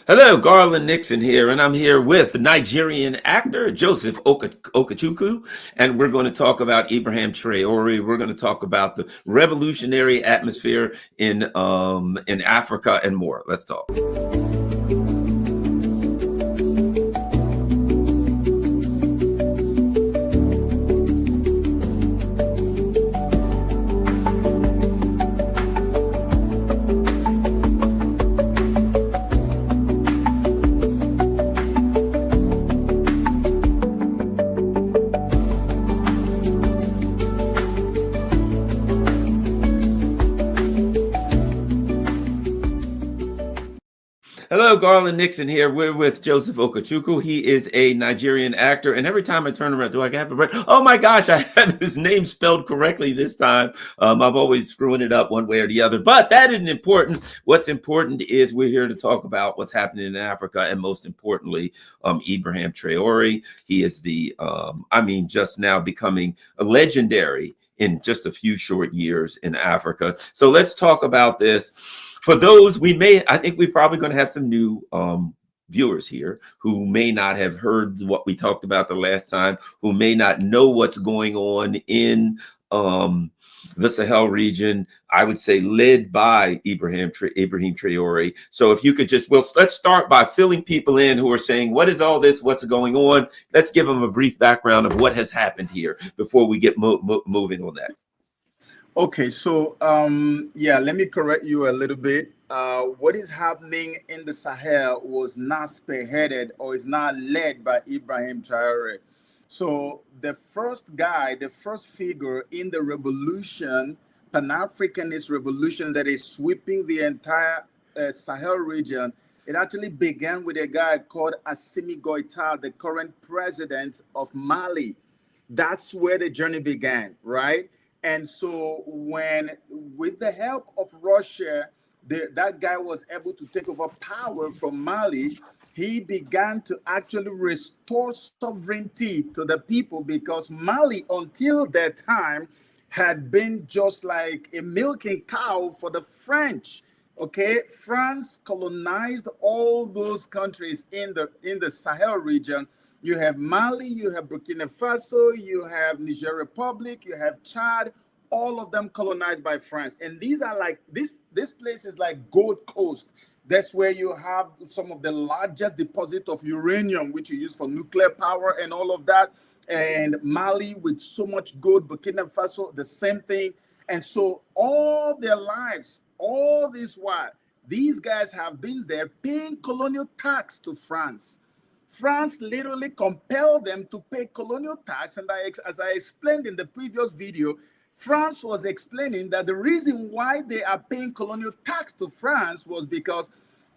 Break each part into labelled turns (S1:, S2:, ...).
S1: Hello, Garland Nixon here, and I'm here with Nigerian actor Joseph Okachuku, and we're going to talk about Ibrahim Traore. We're going to talk about the revolutionary atmosphere in Africa and more. Let's talk. Hello, Garland Nixon here. We're with Joseph Okachuku. He is a Nigerian actor, and every time I turn around, do I have it right? Oh my gosh, I have his name spelled correctly this time. I'm always screwing it up one way or the other, but that isn't important. What's important is we're here to talk about what's happening in Africa, and most importantly, Ibrahim Traore. He is just now becoming a legendary in just a few short years in Africa. So let's talk about this. For those, I think we're probably going to have some new viewers here who may not have heard what we talked about the last time, who may not know what's going on in the Sahel region, I would say led by Ibrahim Traore. So if you could let's start by filling people in who are saying, what is all this? What's going on? Let's give them a brief background of what has happened here before we get moving on that.
S2: Okay, so let me correct you a little bit. What is happening in the Sahel was not spearheaded or is not led by Ibrahim Traore. So the first figure in the revolution, Pan-Africanist revolution that is sweeping the entire Sahel region, it actually began with a guy called Assimi Goïta, the current president of Mali. That's where the journey began, right? And so with the help of Russia, that guy was able to take over power from Mali. He began to actually restore sovereignty to the people, because Mali, until that time, had been just like a milking cow for the French. Okay, France colonized all those countries in the Sahel region. You have Mali, you have Burkina Faso, you have Niger Republic, you have Chad, all of them colonized by France. And these are like, this place is like Gold Coast. That's where you have some of the largest deposit of uranium, which you use for nuclear power and all of that. And Mali with so much gold, Burkina Faso, the same thing. And so all their lives, all this while, these guys have been there paying colonial tax to France. France literally compelled them to pay colonial tax. And as I explained in the previous video, France was explaining that the reason why they are paying colonial tax to France was because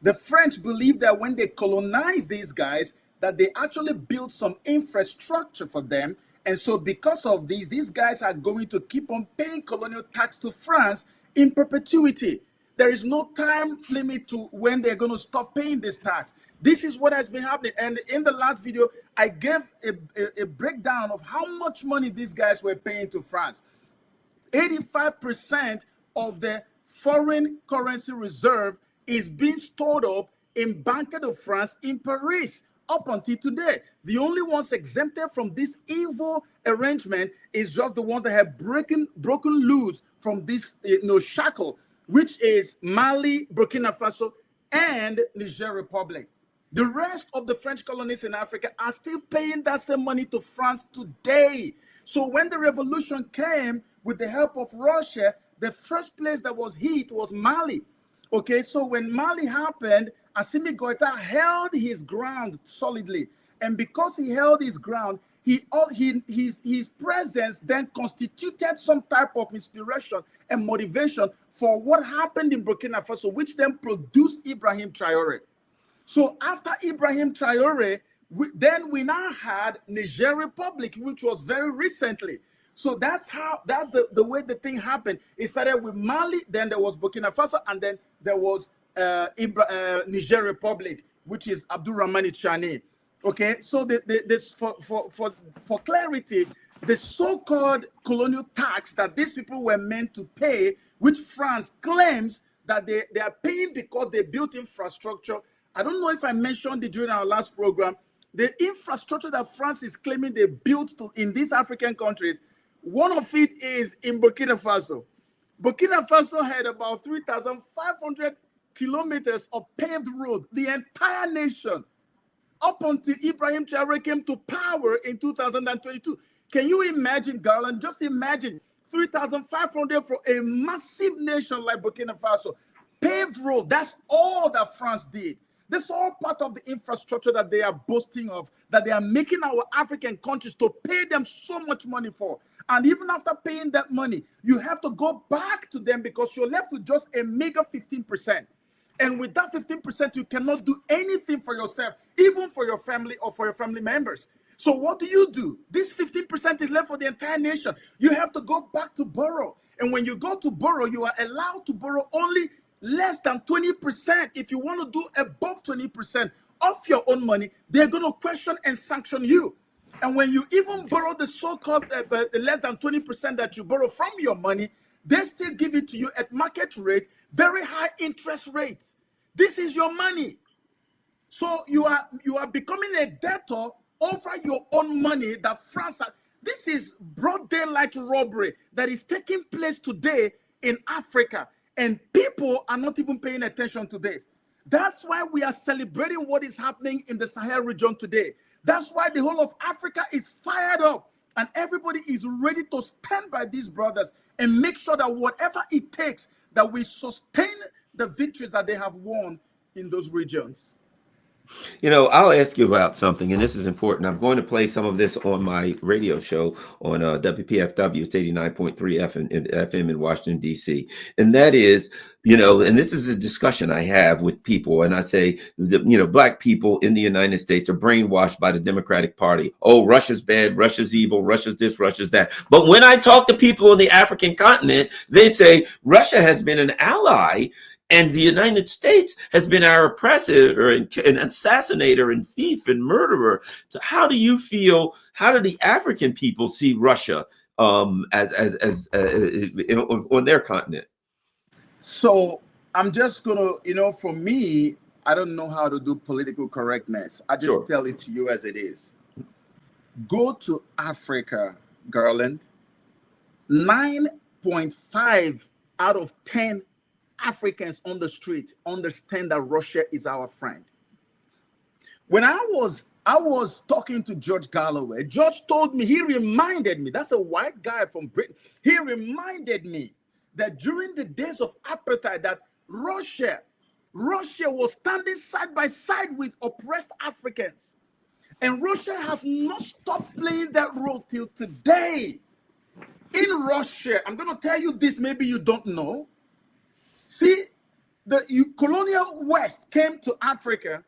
S2: the French believed that when they colonized these guys, that they actually built some infrastructure for them. And so because of these guys are going to keep on paying colonial tax to France in perpetuity. There is no time limit to when they're going to stop paying this tax. This is what has been happening. And in the last video, I gave a breakdown of how much money these guys were paying to France. 85% of the foreign currency reserve is being stored up in Banque de France in Paris up until today. The only ones exempted from this evil arrangement is just the ones that have broken loose from this shackle, which is Mali, Burkina Faso, and Niger Republic. The rest of the French colonies in Africa are still paying that same money to France today. So when the revolution came with the help of Russia, the first place that was hit was Mali. Okay, so when Mali happened, Assimi Goïta held his ground solidly. And because he held his ground, his presence then constituted some type of inspiration and motivation for what happened in Burkina Faso, which then produced Ibrahim Traore. So after Ibrahim Traore, we now had Niger Republic, which was very recently. So that's the way the thing happened. It started with Mali, then there was Burkina Faso, and then there was Niger Republic, which is Abdurrahmani Chani. Okay, so for clarity, the so-called colonial tax that these people were meant to pay, which France claims that they are paying because they built infrastructure, I don't know if I mentioned it during our last program. The infrastructure that France is claiming they built in these African countries, one of it is in Burkina Faso. Burkina Faso had about 3,500 kilometers of paved road, the entire nation, up until Ibrahim Traore came to power in 2022. Can you imagine, Garland? Just imagine 3,500 for a massive nation like Burkina Faso. Paved road, that's all that France did. That's all part of the infrastructure that they are boasting of, that they are making our African countries to pay them so much money for. And even after paying that money, you have to go back to them because you're left with just a meager 15%. And with that 15%, you cannot do anything for yourself, even for your family or for your family members. So what do? This 15% is left for the entire nation. You have to go back to borrow. And when you go to borrow, you are allowed to borrow only less than 20%. If you want to do above 20% of your own money, they're going to question and sanction you. And when you even borrow the so-called less than 20% that you borrow from your money, they still give it to you at market rate, very high interest rates. This is your money. So you are becoming a debtor over your own money that France has. This is broad daylight robbery that is taking place today in Africa. And people are not even paying attention to this. That's why we are celebrating what is happening in the Sahel region today. That's why the whole of Africa is fired up. And everybody is ready to stand by these brothers and make sure that whatever it takes, that we sustain the victories that they have won in those regions.
S1: You know, I'll ask you about something, and this is important. I'm going to play some of this on my radio show on WPFW. It's 89.3 FM in Washington, D.C. And that is, you know, and this is a discussion I have with people, and I say, Black people in the United States are brainwashed by the Democratic Party. Oh, Russia's bad, Russia's evil, Russia's this, Russia's that. But when I talk to people on the African continent, they say Russia has been an ally, and the United States has been our oppressor and assassinator and thief and murderer. So how do you feel? How do the African people see Russia on their continent?
S2: So I'm just gonna, for me, I don't know how to do political correctness. I just tell it to you as it is. Go to Africa, Garland. 9.5 out of 10 Africans on the street understand that Russia is our friend. When I was talking to George Galloway, George told me, he reminded me, that's a white guy from Britain, he reminded me that during the days of apartheid, that Russia was standing side by side with oppressed Africans. And Russia has not stopped playing that role till today. In Russia, I'm going to tell you this, maybe you don't know. See, the colonial West came to Africa,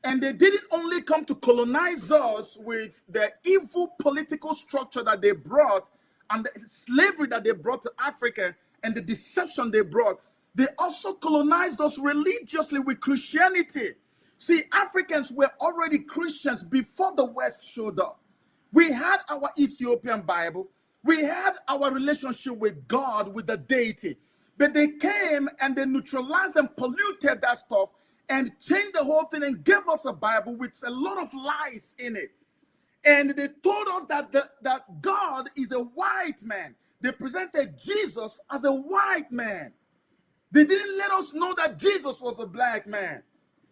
S2: and they didn't only come to colonize us with the evil political structure that they brought and the slavery that they brought to Africa and the deception they brought. They also colonized us religiously with Christianity. See, Africans were already Christians before the West showed up. We had our Ethiopian Bible. We had our relationship with God, with the deity. But they came and they neutralized and polluted that stuff and changed the whole thing and gave us a Bible with a lot of lies in it. And they told us that God is a white man. They presented Jesus as a white man. They didn't let us know that Jesus was a black man.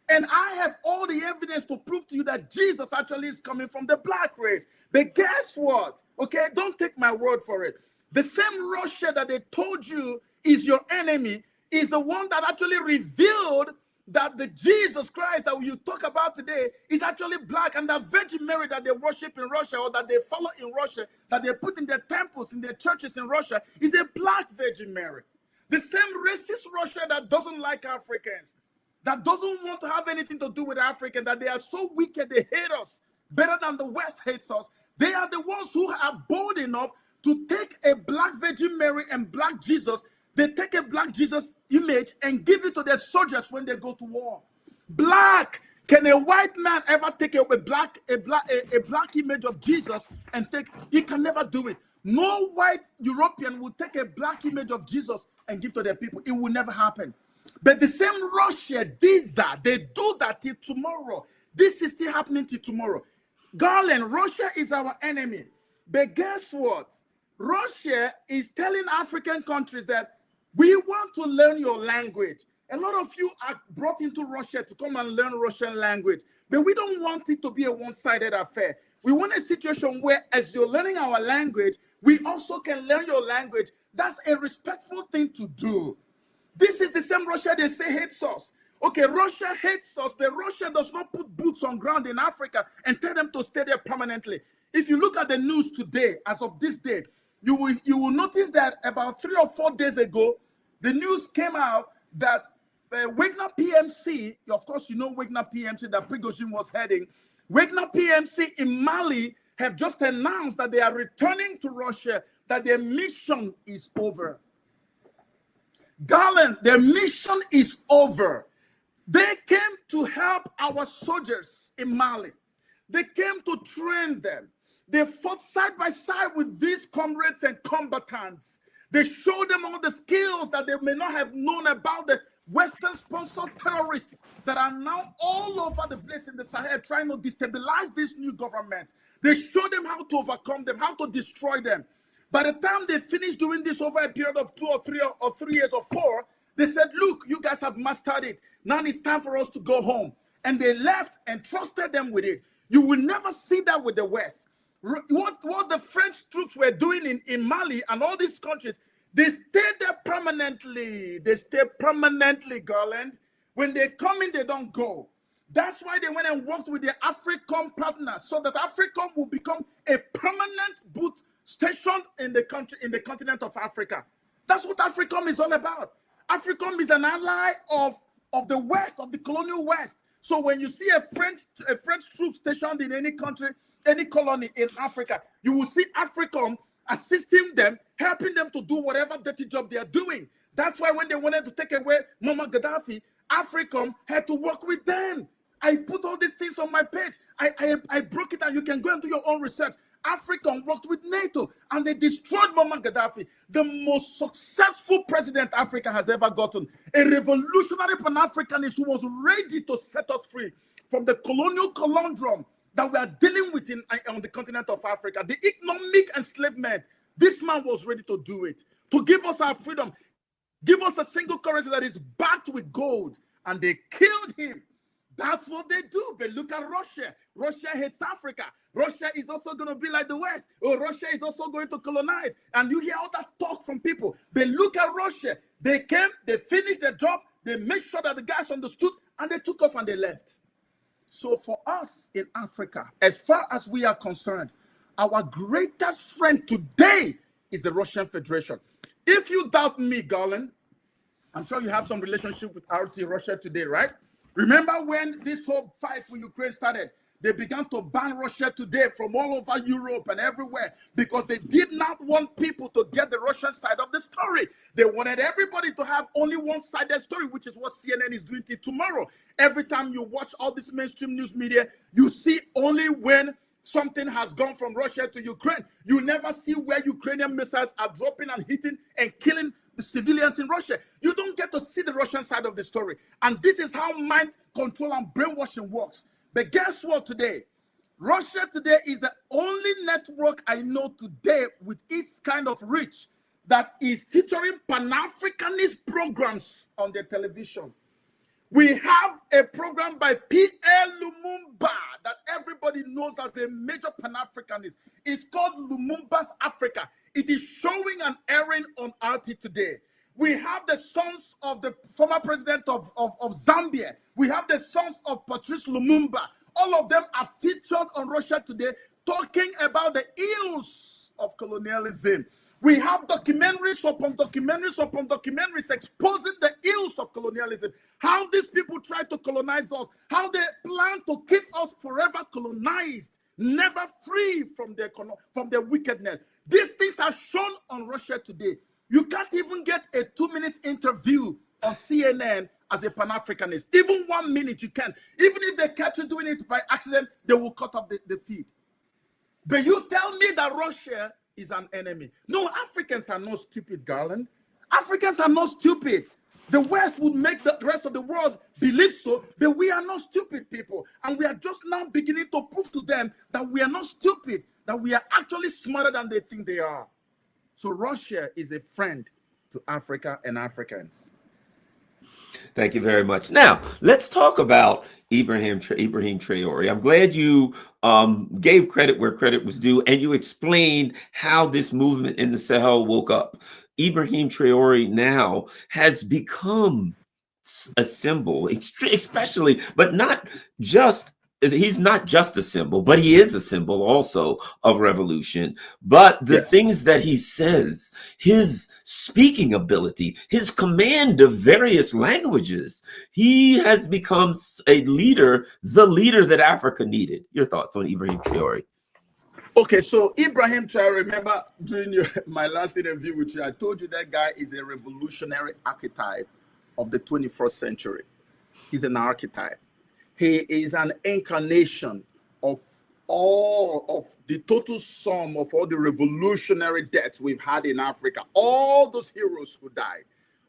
S2: And I have all the evidence to prove to you that Jesus actually is coming from the black race. But guess what? Okay, don't take my word for it. The same Russia that they told you is your enemy is the one that actually revealed that the Jesus Christ that you talk about today is actually black, and that Virgin Mary that they worship in Russia or that they follow in Russia, that they put in their temples, in their churches in Russia, is a black Virgin Mary. The same racist Russia that doesn't like Africans, that doesn't want to have anything to do with Africans, that they are so wicked, they hate us better than the West hates us. They are the ones who are bold enough to take a black Virgin Mary and black Jesus. They take a black Jesus image and give it to their soldiers when they go to war. Black. Can a white man ever take a black image of Jesus and take? He can never do it. No white European will take a black image of Jesus and give to their people. It will never happen. But the same Russia did that. They do that till tomorrow. This is still happening till tomorrow. Garland, Russia is our enemy. But guess what? Russia is telling African countries that we want to learn your language. A lot of you are brought into Russia to come and learn Russian language. But we don't want it to be a one-sided affair. We want a situation where, as you're learning our language, we also can learn your language. That's a respectful thing to do. This is the same Russia they say hates us. Okay, Russia hates us, but Russia does not put boots on ground in Africa and tell them to stay there permanently. If you look at the news today, as of this day, you will notice that about 3 or 4 days ago, the news came out that Wagner PMC, of course, you know Wagner PMC that Prigozhin was heading, Wagner PMC in Mali have just announced that they are returning to Russia, that their mission is over. Darling, their mission is over. They came to help our soldiers in Mali. They came to train them. They fought side by side with these comrades and combatants. They showed them all the skills that they may not have known about the Western-sponsored terrorists that are now all over the place in the Sahel trying to destabilize this new government. They showed them how to overcome them, how to destroy them. By the time they finished doing this over a period of 2 or 3 or 3 years or 4, they said, look, you guys have mastered it. Now it's time for us to go home. And they left and trusted them with it. You will never see that with the West. What the French troops were doing in Mali and all these countries, they stayed there permanently. They stay permanently, Garland. When they come in, they don't go. That's why they went and worked with their AFRICOM partners so that AFRICOM will become a permanent booth stationed in the country, in the continent of Africa. That's what AFRICOM is all about. AFRICOM is an ally of the West, of the colonial West. So when you see a French troop stationed in any country, any colony in Africa, you will see AFRICOM assisting them, helping them to do whatever dirty job they are doing. That's why when they wanted to take away Muammar Gaddafi, AFRICOM had to work with them. I put all these things on my page. I broke it down. You can go and do your own research. AFRICOM worked with NATO and they destroyed Muammar Gaddafi, the most successful president Africa has ever gotten. A revolutionary Pan-Africanist who was ready to set us free from the colonial conundrum that we are dealing with on the continent of Africa, the economic enslavement. This man was ready to do it, to give us our freedom, give us a single currency that is backed with gold, and they killed him. That's what they do. But look at Russia. Russia hates Africa. Russia is also going to be like the West. Oh, Russia is also going to colonize. And you hear all that talk from people. But look at Russia. They came, they finished their job, they made sure that the guys understood, and they took off and they left. So for us in Africa, as far as we are concerned, our greatest friend today is the Russian Federation. If you doubt me, Garland, I'm sure you have some relationship with RT Russia today, right? Remember when this whole fight for Ukraine started? They began to ban Russia today from all over Europe and everywhere because they did not want people to get the Russian side of the story. They wanted everybody to have only one-sided story, which is what CNN is doing till tomorrow. Every time you watch all this mainstream news media, you see only when something has gone from Russia to Ukraine. You never see where Ukrainian missiles are dropping and hitting and killing the civilians in Russia. You don't get to see the Russian side of the story. And this is how mind control and brainwashing works. But guess what today? Russia today is the only network I know today with its kind of reach that is featuring Pan-Africanist programs on their television. We have a program by P.L. Lumumba that everybody knows as a major Pan-Africanist. It's called Lumumba's Africa. It is showing and airing on RT today. We have the sons of the former president of Zambia. We have the sons of Patrice Lumumba. All of them are featured on Russia today talking about the ills of colonialism. We have documentaries upon documentaries upon documentaries exposing the ills of colonialism. How these people try to colonize us. How they plan to keep us forever colonized, never free from their wickedness. These things are shown on Russia today. You can't even get a 2-minute interview on CNN as a Pan-Africanist. Even 1 minute you can't. Even if they catch you doing it by accident, they will cut off the feed. But you tell me that Russia is an enemy. No, Africans are not stupid, Garland. Africans are not stupid. The West would make the rest of the world believe so, but we are not stupid people. And we are just now beginning to prove to them that we are not stupid, that we are actually smarter than they think they are. So Russia is a friend to Africa and Africans.
S1: Thank you very much. Now, let's talk about Ibrahim Traore. I'm glad you gave credit where credit was due, and you explained how this movement in the Sahel woke up. Ibrahim Traore now has become a symbol, especially, but not just, he's not just a symbol, but he is a symbol also of revolution. But the things that he says, his speaking ability, his command of various languages, he has become a leader, the leader that Africa needed. Your thoughts on Ibrahim Traore?
S2: Okay, so Ibrahim Traore, remember during my last interview with you, I told you that guy is a revolutionary archetype of the 21st century. He's an archetype. He is an incarnation of all of the total sum of all the revolutionary deaths we've had in Africa. All those heroes who died,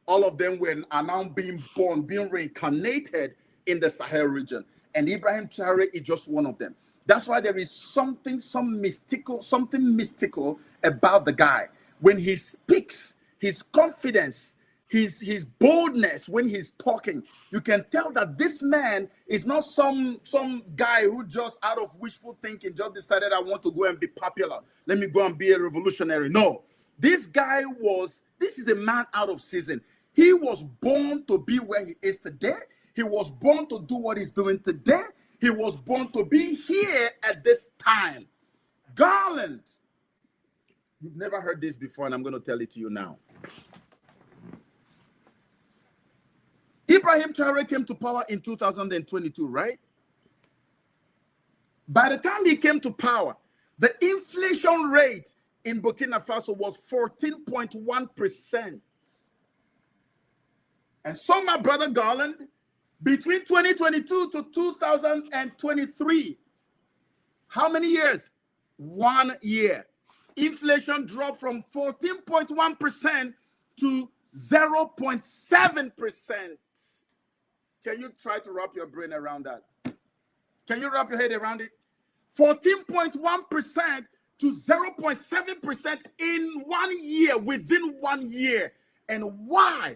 S2: all of them are now being born, being reincarnated in the Sahel region. And Ibrahim Traore is just one of them. That's why there is something mystical about the guy. When he speaks, his confidence, his boldness when he's talking, you can tell that this man is not some guy who just out of wishful thinking just decided, I want to go and be popular. Let me go and be a revolutionary. No, this is a man out of season. He was born to be where he is today. He was born to do what he's doing today. He was born to be here at this time. Garland. You've never heard this before, and I'm going to tell it to you now. Ibrahim Traore came to power in 2022, right? By the time he came to power, the inflation rate in Burkina Faso was 14.1%. And so, my brother Garland, between 2022 to 2023, how many years? 1 year. Inflation dropped from 14.1% to 0.7%. Can you try to wrap your brain around that? Can you wrap your head around it? 14.1% to 0.7% in 1 year, within 1 year. And why?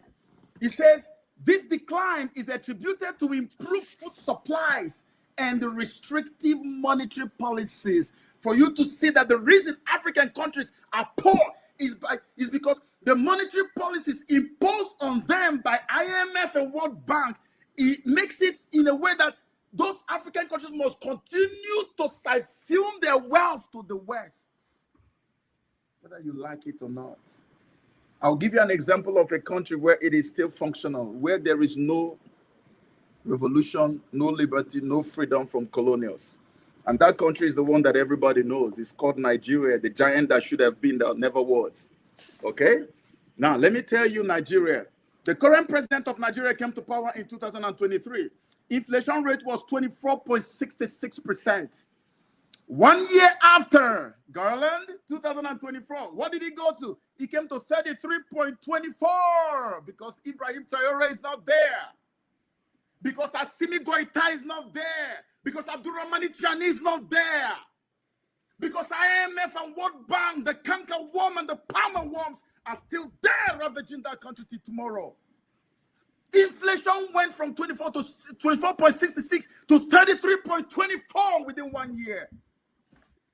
S2: He says this decline is attributed to improved food supplies and the restrictive monetary policies. For you to see that the reason African countries are poor is because the monetary policies imposed on them by IMF and World Bank, it makes it in a way that those African countries must continue to siphon their wealth to the West, whether you like it or not. I'll give you an example of a country where it is still functional, where there is no revolution, no liberty, no freedom from colonials. And that country is the one that everybody knows. It's called Nigeria, the giant that should have been that never was. Okay? Now, let me tell you Nigeria. The current president of Nigeria came to power in 2023. Inflation rate was 24.66%. 1 year after, Garland, 2024, what did he go to? He came to 33.24 because Ibrahim Traore is not there. Because Assimi Goïta is not there. Because Abdurrahmani Chani is not there. Because IMF and World Bank, the canker worm and the palmer worms are still there ravaging that country till tomorrow. Inflation went from 24.66 to 33.24 within 1 year.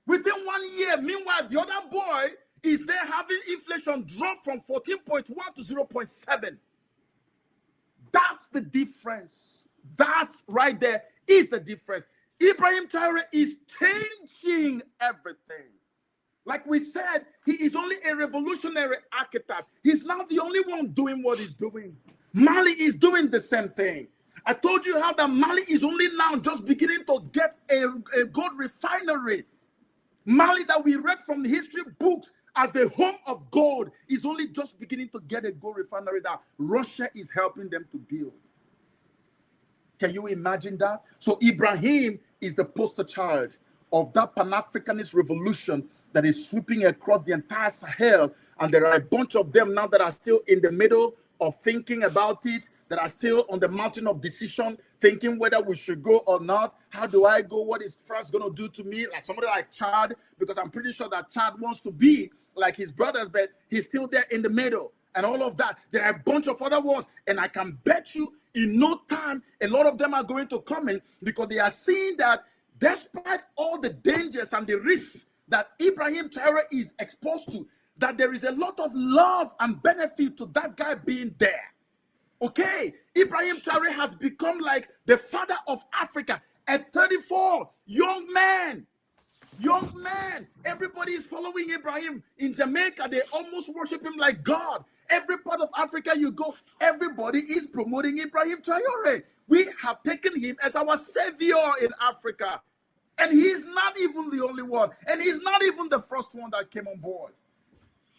S2: Within 1 year, meanwhile, the other boy is there having inflation drop from 14.1 to 0.7. That's the difference. That right there is the difference. Ibrahim Traore is changing everything. Like we said, he is only a revolutionary archetype. He's not the only one doing what he's doing. Mali is doing the same thing. I told you how that Mali is only now just beginning to get a gold refinery. Mali that we read from the history books as the home of gold is only just beginning to get a gold refinery that Russia is helping them to build. Can you imagine that? So Ibrahim is the poster child of that Pan-Africanist revolution that is sweeping across the entire Sahel. And there are a bunch of them now that are still in the middle of thinking about it, that are still on the mountain of decision, thinking whether we should go or not. How do I go? What is France going to do to me? Like somebody like Chad, because I'm pretty sure that Chad wants to be like his brothers, but he's still there in the middle and all of that. There are a bunch of other ones, and I can bet you in no time, a lot of them are going to come in because they are seeing that despite all the dangers and the risks that Ibrahim Traore is exposed to, that there is a lot of love and benefit to that guy being there. Okay, Ibrahim Traore has become like the father of Africa at 34, young man. Everybody is following Ibrahim. In Jamaica, they almost worship him like God. Every part of Africa you go, everybody is promoting Ibrahim Traore. We have taken him as our savior in Africa. And he's not even the only one. And he's not even the first one that came on board.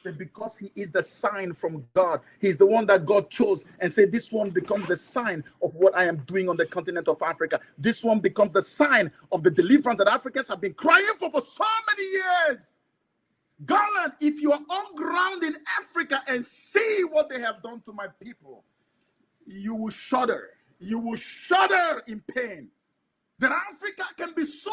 S2: But because he is the sign from God, he's the one that God chose and said, this one becomes the sign of what I am doing on the continent of Africa. This one becomes the sign of the deliverance that Africans have been crying for so many years. Garland, if you are on ground in Africa and see what they have done to my people, you will shudder. You will shudder in pain. That Africa can be so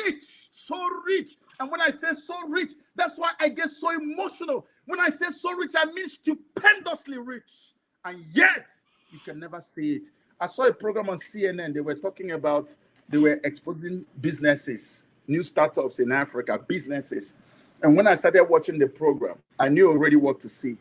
S2: rich, so rich. And when I say so rich, that's why I get so emotional. When I say so rich, I mean stupendously rich. And yet, you can never see it. I saw a program on CNN. They were talking about, they were exposing businesses, new startups in Africa, businesses. And when I started watching the program, I knew already what to see.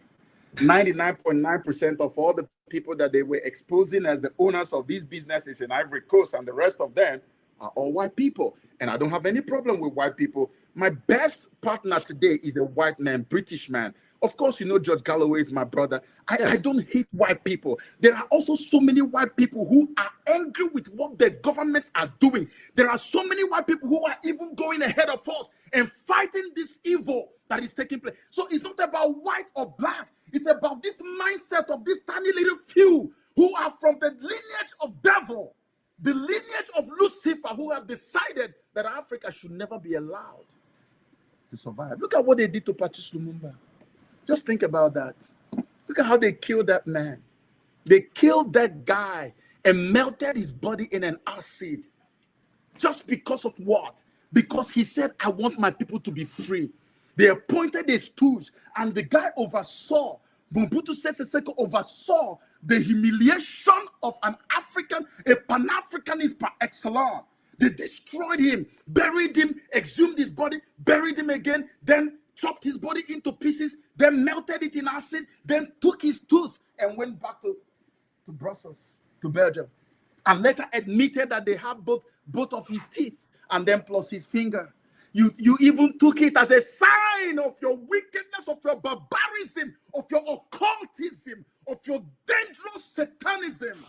S2: 99.9% of all the people that they were exposing as the owners of these businesses in Ivory Coast and the rest of them are all white people. And I don't have any problem with white people. My best partner today is a white man, British man. Of course, you know George Galloway is my brother. I don't hate white people. There are also so many white people who are angry with what the governments are doing. There are so many white people who are even going ahead of us and fighting this evil that is taking place. So it's not about white or black. It's about this mindset of this tiny little few who are from the lineage of devil, the lineage of Lucifer, who have decided that Africa should never be allowed to survive. Look at what they did to Patrice Lumumba. Just think about that. Look at how they killed that man. They killed that guy and melted his body in an acid. Just because of what? Because he said, I want my people to be free. They appointed a stooge, and the guy oversaw, Mobutu Sese Seko oversaw the humiliation of an African, a Pan-Africanist par excellence. They destroyed him, buried him, exhumed his body, buried him again, then chopped his body into pieces, then melted it in acid, then took his tooth and went back to Brussels, to Belgium, and later admitted that they have both of his teeth and then plus his finger. You even took it as a sign of your wickedness, of your barbarism, of your occultism, of your dangerous satanism.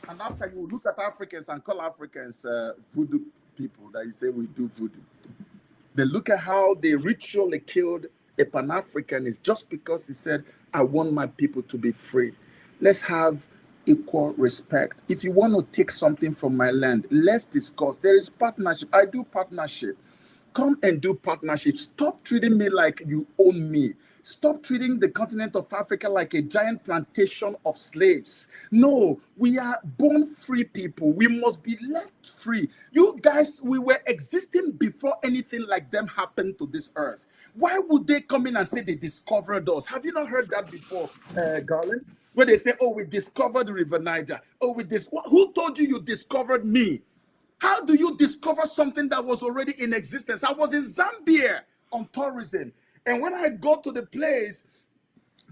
S2: And after you look at Africans and call Africans voodoo people, that you say we do voodoo. Then look at how they ritually killed a Pan-Africanist just because he said, I want my people to be free. Let's have equal respect. If you want to take something from my land, let's discuss. There is partnership. I do partnership. Come and do partnership. Stop treating me like you own me. Stop treating the continent of Africa like a giant plantation of slaves. No, we are born free people. We must be let free. You guys, we were existing before anything like them happened to this earth. Why would they come in and say they discovered us? Have you not heard that before, Garland? Where they say, oh, we discovered the River Niger. Oh, who told you discovered me? How do you discover something that was already in existence? I was in Zambia on tourism. And when I go to the place,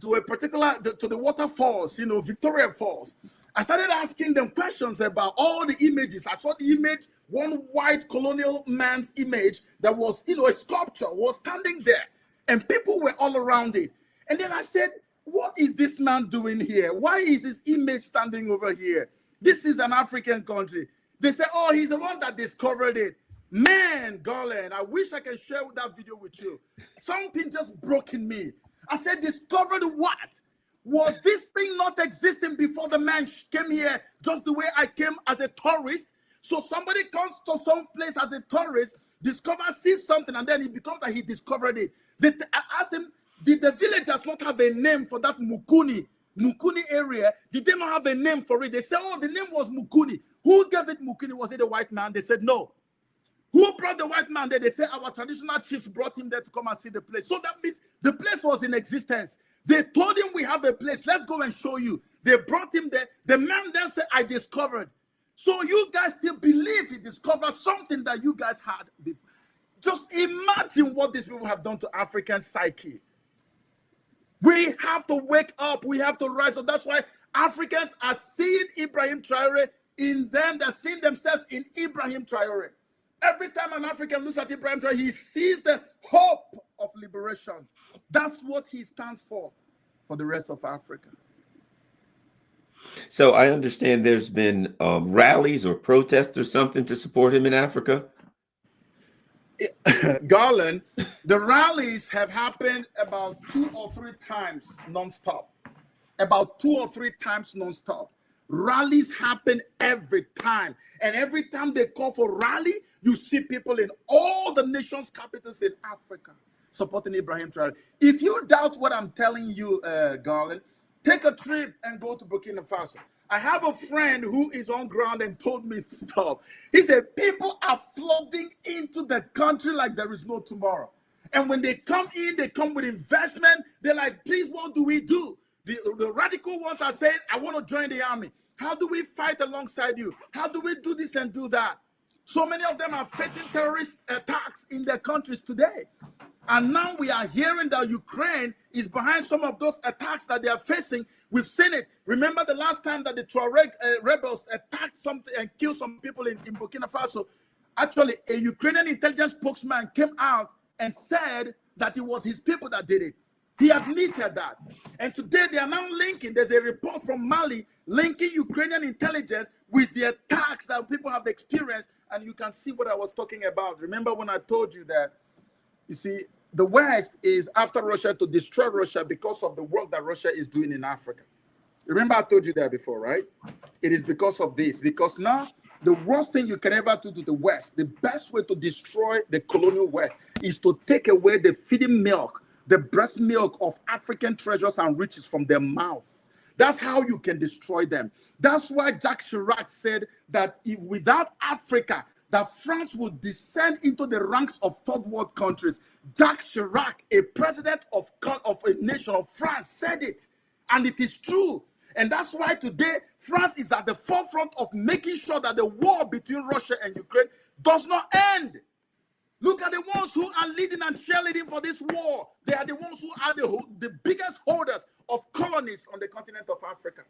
S2: to the waterfalls, Victoria Falls, I started asking them questions about all the images. I saw the image, one white colonial man's image that was, a sculpture was standing there. And people were all around it. And then I said, what is this man doing here? Why is his image standing over here? This is an African country. They say, oh, he's the one that discovered it. Man, Garland, I wish I can share that video with you. Something just broke in me. I said, discovered what? Was this thing not existing before the man came here just the way I came as a tourist? So somebody comes to some place as a tourist, sees something, and then it becomes that he discovered it. I asked him, did the villagers not have a name for that Mukuni Mukuni area, did they not have a name for it? They said, oh, the name was Mukuni. Who gave it Mukuni? Was it the white man? They said, no. Who brought the white man there? They said, our traditional chiefs brought him there to come and see the place. So that means the place was in existence. They told him, we have a place. Let's go and show you. They brought him there. The man then said, I discovered. So you guys still believe he discovered something that you guys had before. Just imagine what these people have done to African psyche. We have to wake up. We have to rise up. That's why Africans are seeing Ibrahim Traore in them. They're seeing themselves in Ibrahim Traore. Every time an African looks at Ibrahim Traore, he sees the hope of liberation. That's what he stands for the rest of Africa.
S1: So I understand there's been rallies or protests or something to support him in Africa.
S2: Garland, the rallies have happened about 2 or 3 times nonstop. About 2 or 3 times nonstop. Rallies happen every time. And every time they call for rally, you see people in all the nation's capitals in Africa supporting Ibrahim Traore. If you doubt what I'm telling you, Garland, take a trip and go to Burkina Faso. I have a friend who is on ground and told me to stop. He said, people are flooding into the country like there is no tomorrow. And when they come in, they come with investment. They're like, please, what do we do? The radical ones are saying, I want to join the army. How do we fight alongside you? How do we do this and do that? So many of them are facing terrorist attacks in their countries today. And now we are hearing that Ukraine is behind some of those attacks that they are facing. We've seen it. Remember the last time that the Traore rebels attacked something and killed some people in Burkina Faso? Actually, a Ukrainian intelligence spokesman came out and said that it was his people that did it. He admitted that. And today they are now linking, there's a report from Mali linking Ukrainian intelligence with the attacks that people have experienced. And you can see what I was talking about. Remember when I told you that, you see, the West is after Russia to destroy Russia because of the work that Russia is doing in Africa. Remember I told you that before, right? It is because of this. Because now the worst thing you can ever do to the West, the best way to destroy the colonial West is to take away the feeding milk, the breast milk of African treasures and riches from their mouth. That's how you can destroy them. That's why Jacques Chirac said that if without Africa, that France would descend into the ranks of third world countries. Jacques Chirac, a president of a nation of France, said it. And it is true. And that's why today France is at the forefront of making sure that the war between Russia and Ukraine does not end. Look at the ones who are leading and cheerleading for this war. They are the ones who are the biggest holders of colonies on the continent of Africa.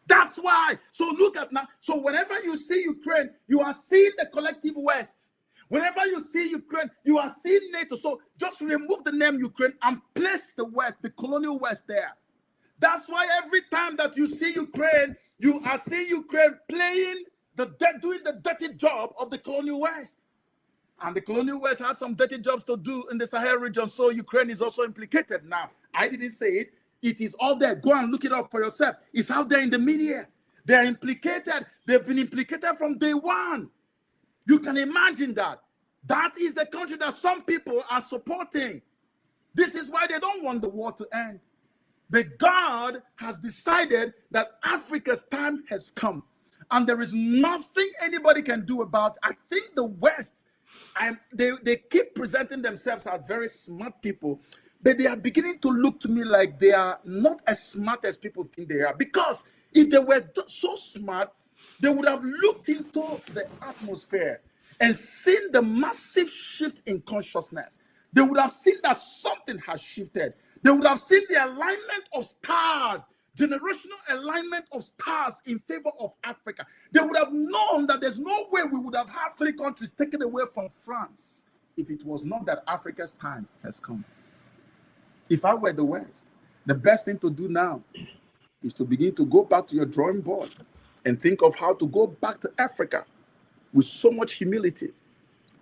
S2: That's why. So look at now. So whenever you see Ukraine, you are seeing the collective West. Whenever you see Ukraine, you are seeing NATO. So just remove the name Ukraine and place the West, the colonial West there. That's why every time that you see Ukraine, you are seeing Ukraine doing the dirty job of the colonial West. And the colonial West has some dirty jobs to do in the Sahel region. So Ukraine is also implicated now. I didn't say it. It is all there. Go and look it up for yourself. It's out there in the media. They are implicated. They've been implicated from day one. You can imagine that. That is the country that some people are supporting. This is why they don't want the war to end. But God has decided that Africa's time has come. And there is nothing anybody can do about it. I think the West, they keep presenting themselves as very smart people. But they are beginning to look to me like they are not as smart as people think they are. Because if they were so smart, they would have looked into the atmosphere and seen the massive shift in consciousness. They would have seen that something has shifted. They would have seen the alignment of stars, generational alignment of stars in favor of Africa. They would have known that there's no way we would have had 3 countries taken away from France if it was not that Africa's time has come. If I were the West, the best thing to do now is to begin to go back to your drawing board and think of how to go back to Africa with so much humility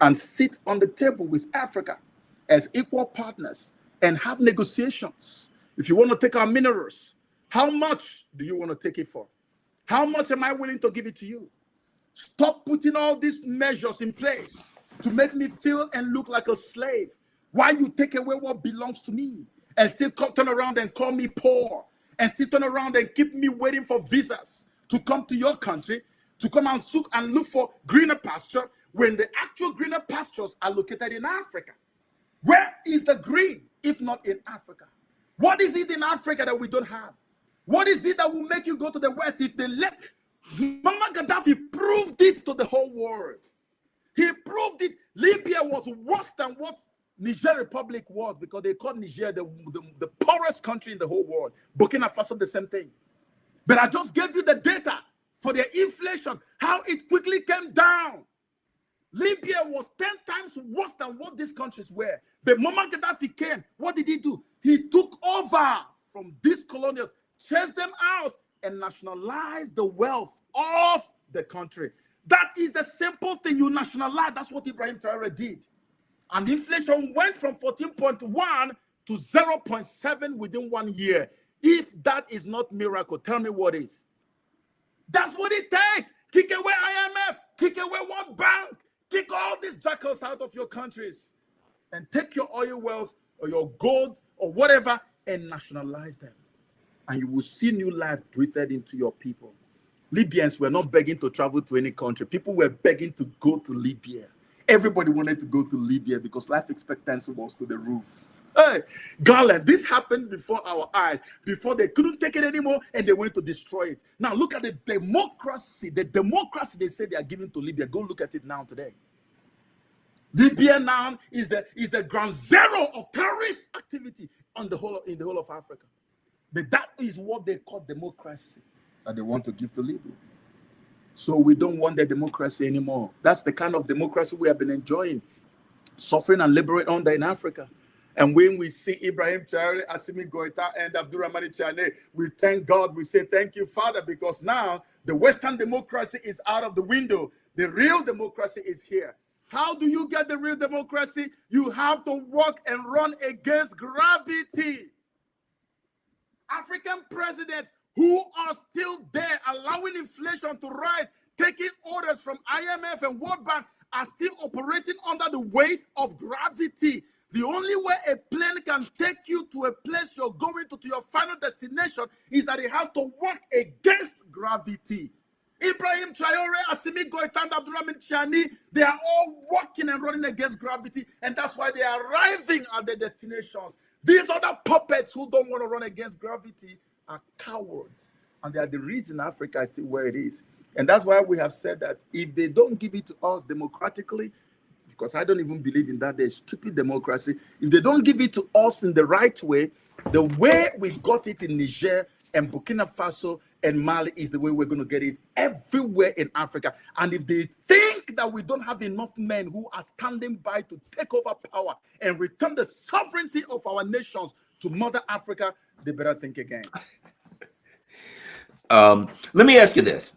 S2: and sit on the table with Africa as equal partners and have negotiations. If you want to take our minerals, how much do you want to take it for? How much am I willing to give it to you? Stop putting all these measures in place to make me feel and look like a slave. Why you take away what belongs to me and still turn around and call me poor? and still turn around and keep me waiting for visas to come to your country, to come and look for greener pasture, when the actual greener pastures are located in Africa? Where is the green if not in Africa? What is it in Africa that we don't have? What is it that will make you go to the West if they let Muammar Gaddafi proved it to the whole world? He proved it. Libya was worse than what Niger Republic was, because they called Niger the poorest country in the whole world. Burkina Faso, the same thing. But I just gave you the data for their inflation, how it quickly came down. Libya was 10 times worse than what these countries were. But Muammar Gaddafi came. What did he do? He took over from these colonials, chased them out, and nationalized the wealth of the country. That is the simple thing. You nationalize. That's what Ibrahim Traore did. And inflation went from 14.1 to 0.7 within 1 year. If that is not miracle, tell me what is. That's what it takes. Kick away IMF. Kick away World Bank. Kick all these jackals out of your countries. And take your oil wealth or your gold or whatever and nationalize them. And you will see new life breathed into your people. Libyans were not begging to travel to any country. People were begging to go to Libya. Everybody wanted to go to Libya because life expectancy was to the roof. Hey, Garland, this happened before our eyes, before they couldn't take it anymore and they went to destroy it. Now look at the democracy they say they are giving to Libya. Go look at it now today. Libya now is the ground zero of terrorist activity in the whole of Africa. But that is what they call democracy that they want to give to Libya. So we don't want the democracy anymore. That's the kind of democracy we have been enjoying, suffering and liberating under in Africa. And when we see Ibrahim Traore, Assimi Goita, and Abdurrahman Chane, we thank God. We say thank you, Father, because now the Western democracy is out of the window. The real democracy is here. How do you get the real democracy? You have to work and run against gravity. African presidents who are still there, allowing inflation to rise, taking orders from IMF and World Bank, are still operating under the weight of gravity. The only way a plane can take you to a place you're going to your final destination is that it has to work against gravity. Ibrahim Traore, Assimi Goita, and Abdurrahman Chani, they are all working and running against gravity, and that's why they are arriving at their destinations. These other puppets who don't want to run against gravity are cowards, and they are the reason Africa is still where it is. And that's why we have said that if they don't give it to us democratically, because I don't even believe in that, there's stupid democracy. If they don't give it to us in the right way, the way we got it in Niger and Burkina Faso and Mali is the way we're going to get it everywhere in Africa. And if they think that we don't have enough men who are standing by to take over power and return the sovereignty of our nations to Mother Africa, they better think again.
S1: Let me ask you this.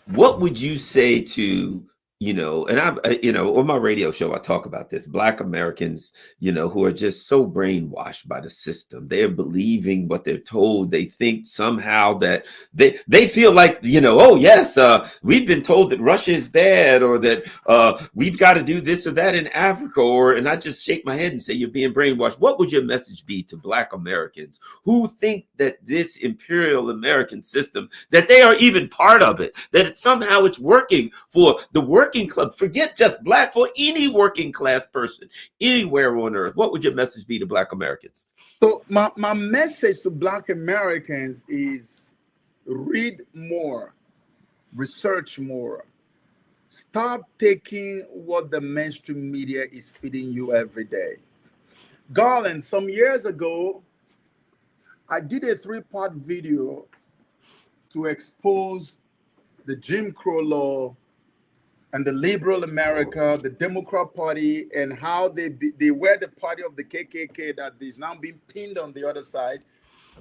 S1: What would you say to, and on my radio show, I talk about this, Black Americans, who are just so brainwashed by the system. They're believing what they're told. They think somehow that they feel like, oh, yes, we've been told that Russia is bad, or that we've got to do this or that in Africa, and I just shake my head and say, you're being brainwashed. What would your message be to Black Americans who think that this imperial American system, that they are even part of it, that somehow it's working for the working club, forget just Black, for any working class person anywhere on earth? What would your message be to Black Americans?
S2: So my message to Black Americans is read more, research more. Stop taking what the mainstream media is feeding you every day. Garland, some years ago, I did a 3-part video to expose the Jim Crow law and the liberal America, the Democrat Party, and how they were the party of the KKK that is now being pinned on the other side,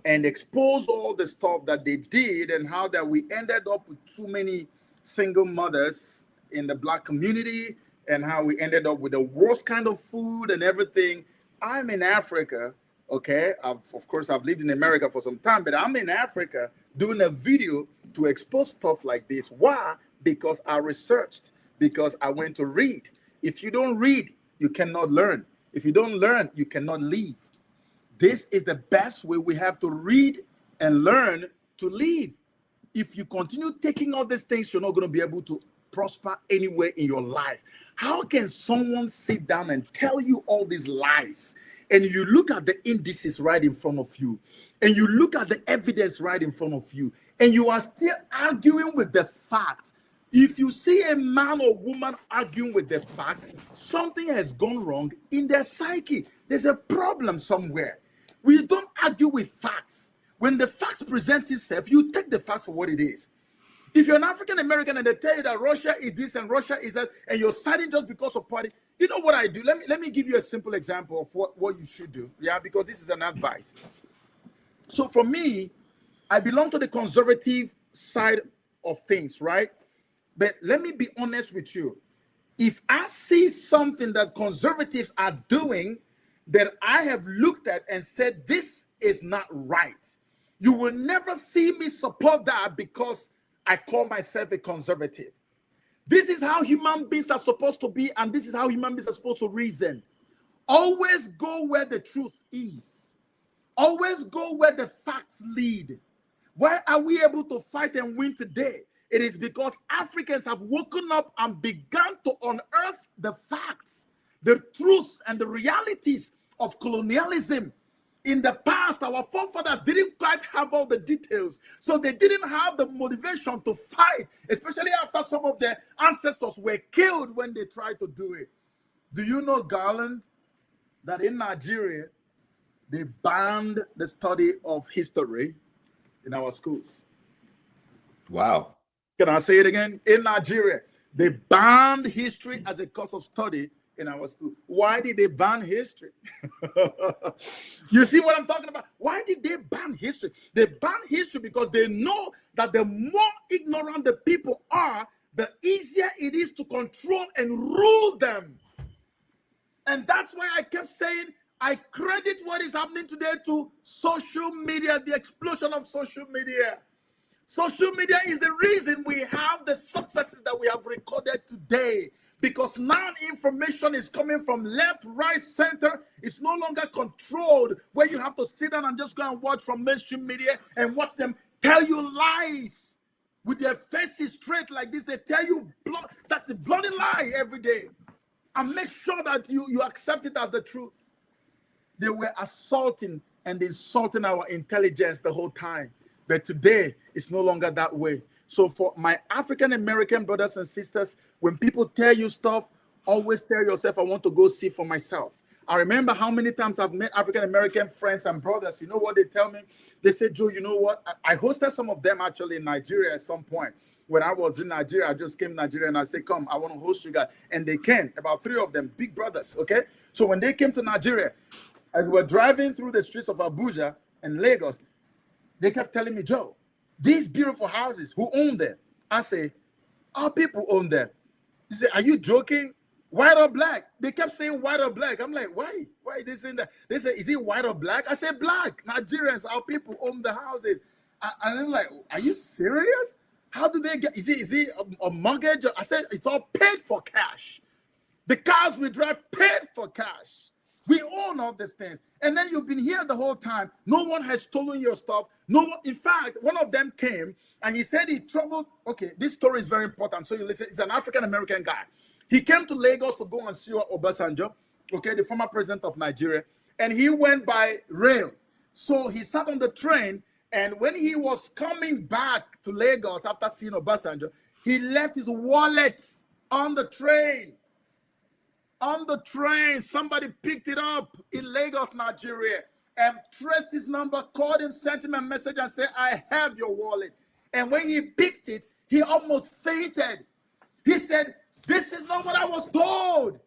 S2: and expose all the stuff that they did, and how that we ended up with too many single mothers in the Black community, and how we ended up with the worst kind of food and everything. I'm in Africa, okay? Of course, I've lived in America for some time, but I'm in Africa doing a video to expose stuff like this. Why? Because I researched. Because I went to read. If you don't read, you cannot learn. If you don't learn, you cannot live. This is the best way. We have to read and learn to live. If you continue taking all these things, you're not going to be able to prosper anywhere in your life. How can someone sit down and tell you all these lies, and you look at the indices right in front of you, and you look at the evidence right in front of you, and you are still arguing with the fact? If you see a man or woman arguing with the fact, something has gone wrong in their psyche. There's a problem somewhere. We don't argue with facts. When the facts presents itself, you take the facts for what it is. If you're an African American and they tell you that Russia is this and Russia is that, and you're siding just because of party, you know what I do? Let me give you a simple example of what you should do. Yeah, because this is an advice. So for me, I belong to the conservative side of things, right? But let me be honest with you. If I see something that conservatives are doing that I have looked at and said, this is not right, you will never see me support that because I call myself a conservative. This is how human beings are supposed to be, and this is how human beings are supposed to reason. Always go where the truth is. Always go where the facts lead. Why are we able to fight and win today? It is because Africans have woken up and begun to unearth the facts, the truths, and the realities of colonialism. In the past, our forefathers didn't quite have all the details, so they didn't have the motivation to fight, especially after some of their ancestors were killed when they tried to do it. Do you know, Garland, that in Nigeria, they banned the study of history in our schools?
S1: Wow.
S2: Can I say it again? In Nigeria, they banned history as a course of study in our school. Why did they ban history? You see what I'm talking about? Why did they ban history? They ban history because they know that the more ignorant the people are, the easier it is to control and rule them. And that's why I kept saying, I credit what is happening today to social media, the explosion of social media. Social media is the reason we have the successes that we have recorded today, because now information is coming from left, right, center. It's no longer controlled where you have to sit down and just go and watch from mainstream media and watch them tell you lies with their faces straight like this. They tell you that's the bloody lie every day, and make sure that you accept it as the truth. They were assaulting and insulting our intelligence the whole time. But today, it's no longer that way. So for my African-American brothers and sisters, when people tell you stuff, always tell yourself, I want to go see for myself. I remember how many times I've met African-American friends and brothers. You know what they tell me? They say, Joe, you know what? I hosted some of them actually in Nigeria at some point. When I was in Nigeria, I just came to Nigeria and I said, come, I want to host you guys. And they came, about 3 of them, big brothers, okay? So when they came to Nigeria, as we were driving through the streets of Abuja and Lagos, they kept telling me, Joe, these beautiful houses, who own them? I say, our people own them. They say, are you joking? White or black? They kept saying white or black. I'm like, why? Why are they saying that? They say, is it white or black? I said, black. Nigerians, our people own the houses. And I'm like, are you serious? How do they get, is it a mortgage? I said, it's all paid for cash. The cars we drive paid for cash. We own all these things. And then you've been here the whole time. No one has stolen your stuff. No one, in fact, one of them came and he said he traveled. Okay, this story is very important. So you listen, it's an African-American guy. He came to Lagos to go and see Obasanjo, okay, the former president of Nigeria. And he went by rail. So he sat on the train. And when he was coming back to Lagos after seeing Obasanjo, he left his wallet on the train. On the train, somebody picked it up in Lagos, Nigeria, and traced his number, called him, sent him a message and said, I have your wallet. And when he picked it, he almost fainted. He said, this is not what I was told.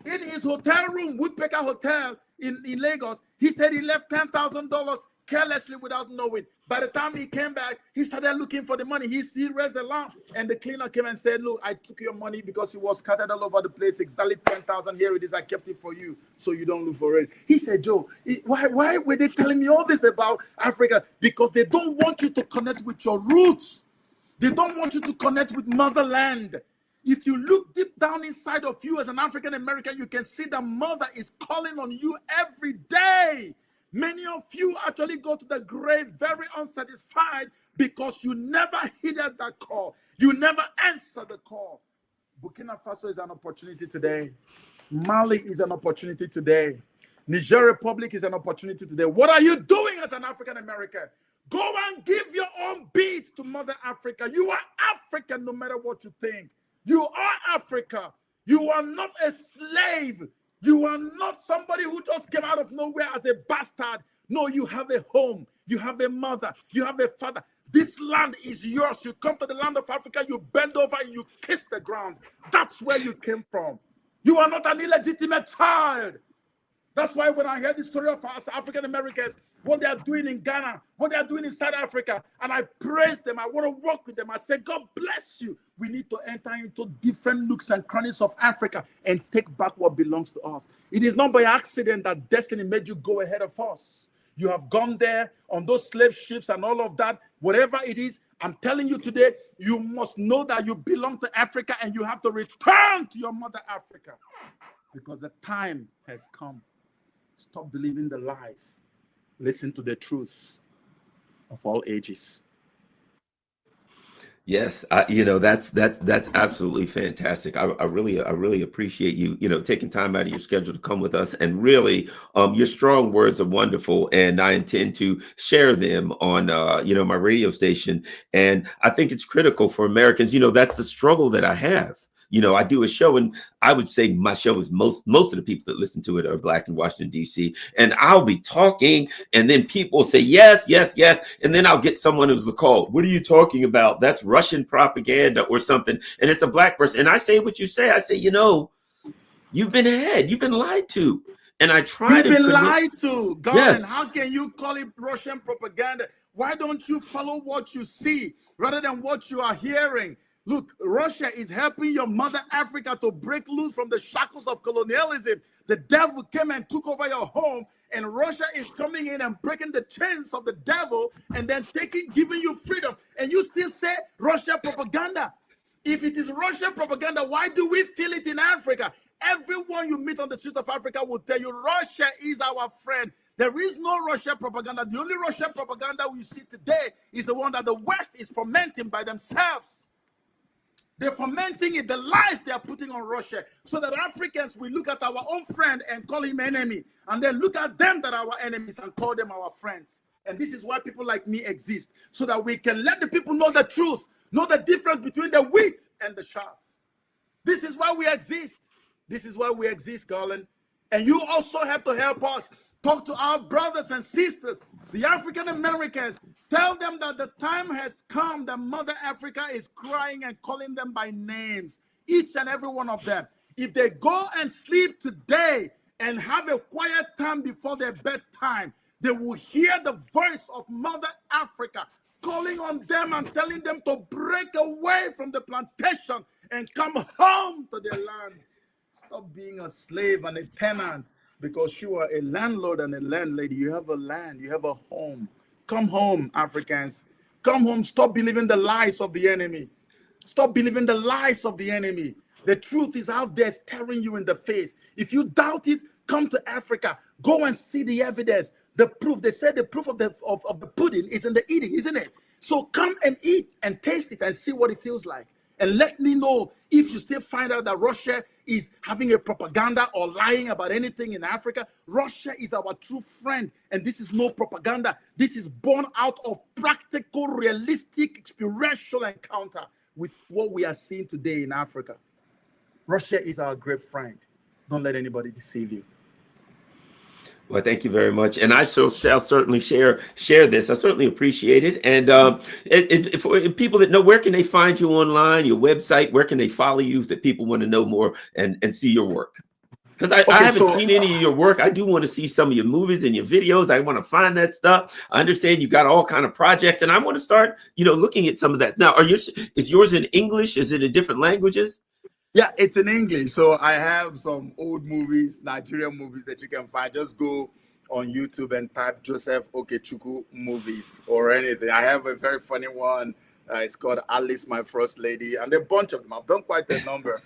S2: In his hotel room, Woodpecker Hotel in Lagos, he said he left $10,000 carelessly without knowing. By the time he came back, he started looking for the money. He raised the lamp, and the cleaner came and said, look, I took your money because it was scattered all over the place. Exactly 10,000. Here it is. I kept it for you so you don't look for it. He said, Joe, why were they telling me all this about Africa? Because they don't want you to connect with your roots. They don't want you to connect with motherland. If you look deep down inside of you as an African American, you can see that mother is calling on you every day. Many of you actually go to the grave very unsatisfied because you never heeded that call. You never answered the call. Burkina Faso is an opportunity today. Mali is an opportunity today. Niger Republic is an opportunity today. What are you doing as an African American? Go and give your own beat to Mother Africa. You are African no matter what you think. You are Africa. You are not a slave. You are not somebody who just came out of nowhere as a bastard. No, you have a home. You have a mother. You have a father. This land is yours. You come to the land of Africa, you bend over and you kiss the ground. That's where you came from. You are not an illegitimate child. That's why when I hear the story of us African Americans, what they are doing in Ghana, what they are doing in South Africa, and I praise them, I want to work with them. I say, God bless you. We need to enter into different nooks and crannies of Africa and take back what belongs to us. It is not by accident that destiny made you go ahead of us. You have gone there on those slave ships and all of that, whatever it is. I'm telling you today, you must know that you belong to Africa and you have to return to your mother Africa because the time has come. Stop believing the lies. Listen to the truth of all ages.
S1: Yes, that's absolutely fantastic. I really appreciate you taking time out of your schedule to come with us, and really your strong words are wonderful, and I intend to share them on my radio station. And I think it's critical for Americans. That's the struggle that I have. I do a show, and I would say my show is most of the people that listen to it are Black in Washington, D.C. And I'll be talking, and then people say, yes, yes, yes. And then I'll get someone who's a call. What are you talking about? That's Russian propaganda or something. And it's a Black person. And I say what you say. I say, you've been had. You've been lied to. And I try to.
S2: You've been lied to. God,
S1: yes.
S2: How can you call it Russian propaganda? Why don't you follow what you see rather than what you are hearing? Look, Russia is helping your mother Africa to break loose from the shackles of colonialism. The devil came and took over your home, and Russia is coming in and breaking the chains of the devil and then giving you freedom. And you still say Russia propaganda. If it is Russian propaganda, why do we feel it in Africa? Everyone you meet on the streets of Africa will tell you Russia is our friend. There is no Russian propaganda. The only Russian propaganda we see today is the one that the West is fomenting by themselves. They're fomenting it, the lies they are putting on Russia, so that Africans will look at our own friend and call him enemy, and then look at them that are our enemies and call them our friends. And this is why people like me exist, so that we can let the people know the truth, know the difference between the wheat and the chaff. This is why we exist. This is why we exist, Garland. And you also have to help us talk to our brothers and sisters, the African Americans. Tell them that the time has come that Mother Africa is crying and calling them by names, each and every one of them. If they go and sleep today and have a quiet time before their bedtime, they will hear the voice of Mother Africa calling on them and telling them to break away from the plantation and come home to their land. Stop being a slave and a tenant because you are a landlord and a landlady. You have a land, you have a home. Come home, Africans. Come home. Stop believing the lies of the enemy. Stop believing the lies of the enemy. The truth is out there staring you in the face. If you doubt it, come to Africa. Go and see the evidence, the proof. They said the proof of the pudding is in the eating, isn't it? So come and eat and taste it and see what it feels like. And let me know if you still find out that Russia is having a propaganda or lying about anything in Africa. Russia is our true friend, and this is no propaganda. This is born out of practical, realistic, experiential encounter with what we are seeing today in Africa. Russia is our great friend. Don't let anybody deceive you.
S1: Well, thank you very much, and I shall certainly share this. I certainly appreciate it. And for people that know, where can they find you online? Your website? Where can they follow you? That people want to know more and see your work. Because I haven't seen any of your work. I do want to see some of your movies and your videos. I want to find that stuff. I understand you got all kind of projects, and I want to start, looking at some of that. Now, is yours in English? Is it in different languages?
S2: Yeah, it's in English. So I have some old movies, Nigerian movies that you can find. Just go on YouTube and type Joseph Okachuku movies or anything. I have a very funny one It's called Alice, My First Lady, and there are a bunch of them. I've done quite a number.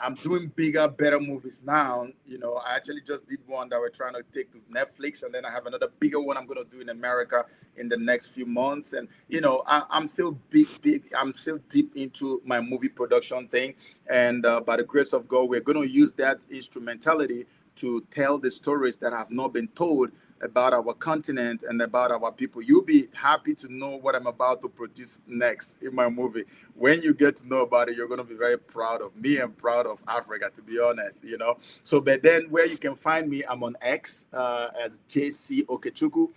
S2: I'm doing bigger, better movies now. You know, I actually just did one that we're trying to take to Netflix, and then I have another bigger one I'm going to do in America in the next few months. And you know, I'm still big. I'm still deep into my movie production thing, and by the grace of God, we're going to use that instrumentality to tell the stories that have not been told about our continent and about our people. You'll be happy to know what I'm about to produce next in my movie. When you get to know about it, you're going to be very proud of me and proud of Africa, to be honest, you know. So, but then where you can find me, I'm on X as JC Okechukwu.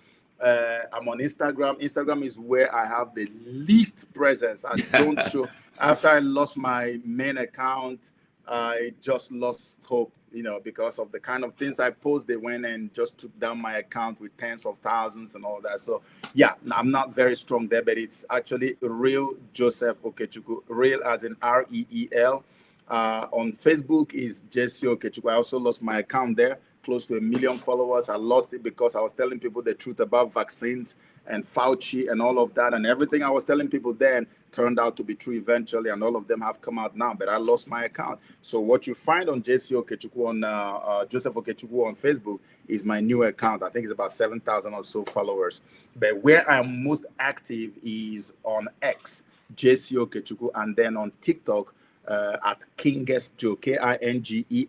S2: I'm on Instagram. Instagram is where I have the least presence. I don't show. After I lost my main account, I just lost hope, you know, because of the kind of things I post. They went and just took down my account with tens of thousands and all that. So yeah, I'm not very strong there, but it's actually real Joseph Okachuku, real as in REEL. On Facebook is Jesse Okechukwu. I also lost my account there, close to 1 million followers. I lost it because I was telling people the truth about vaccines and Fauci and all of that, and everything I was telling people then turned out to be true eventually, and all of them have come out now, but I lost my account. So what you find on JC Okechukwu on Joseph Okechukwu on Facebook is my new account. I think it's about 7,000 or so followers. But where I'm most active is on X, JC Okechukwu, and then on TikTok at Kingest Joe, KINGESTJOE,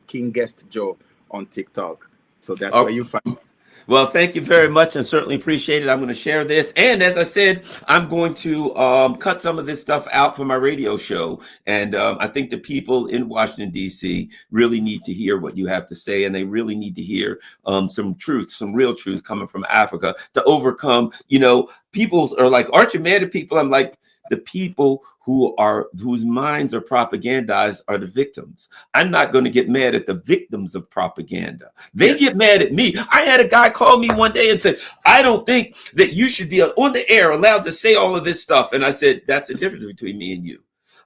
S2: Kingest Joe on TikTok. So that's where you find me.
S1: Well, thank you very much, and certainly appreciate it. I'm going to share this. And as I said, I'm going to cut some of this stuff out for my radio show. And I think the people in Washington, D.C. really need to hear what you have to say. And they really need to hear some truth, some real truth coming from Africa to overcome, you know, people are like, aren't you mad at people? I'm like, the people whose minds are propagandized are the victims. I'm not going to get mad at the victims of propaganda. They get mad at me. I had a guy call me one day and said, I don't think that you should be on the air allowed to say all of this stuff. And I said, that's the difference between me and you.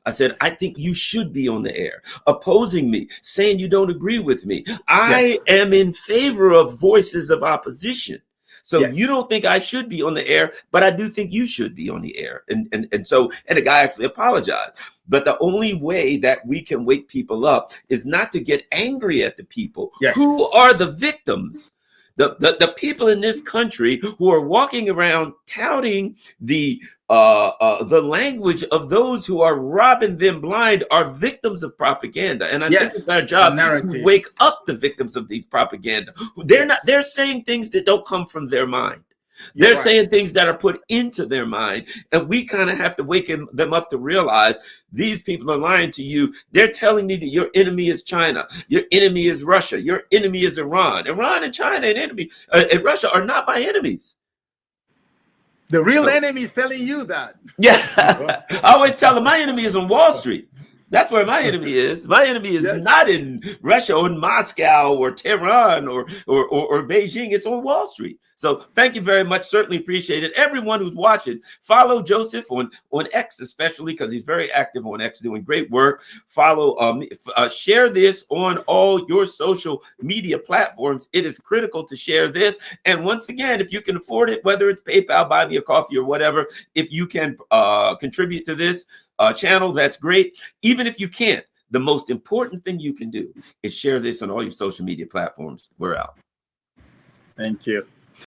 S1: I said, I think you should be on the air, opposing me, saying you don't agree with me. I am in favor of voices of opposition. So you don't think I should be on the air, but I do think you should be on the air. And the guy actually apologized. But the only way that we can wake people up is not to get angry at the people who are the victims. The people in this country who are walking around touting the language of those who are robbing them blind are victims of propaganda. And I think it's our job to wake up the victims of these propaganda. They're saying things that don't come from their mind. They're saying things that are put into their mind, and we kind of have to wake them up to realize these people are lying to you. They're telling you that your enemy is China, your enemy is Russia, your enemy is Iran. Iran and China and Russia are not my enemies.
S2: The real enemy is telling you that.
S1: Yeah, I always tell them my enemy is on Wall Street. That's where my enemy is. My enemy is not in Russia or in Moscow or Tehran or Beijing. It's on Wall Street. So thank you very much. Certainly appreciate it. Everyone who's watching, follow Joseph on X, especially because he's very active on X, doing great work. Follow, share this on all your social media platforms. It is critical to share this. And once again, if you can afford it, whether it's PayPal, buy me a coffee or whatever, if you can contribute to this channel, that's great. Even if you can't, the most important thing you can do is share this on all your social media platforms. We're out.
S2: Thank you.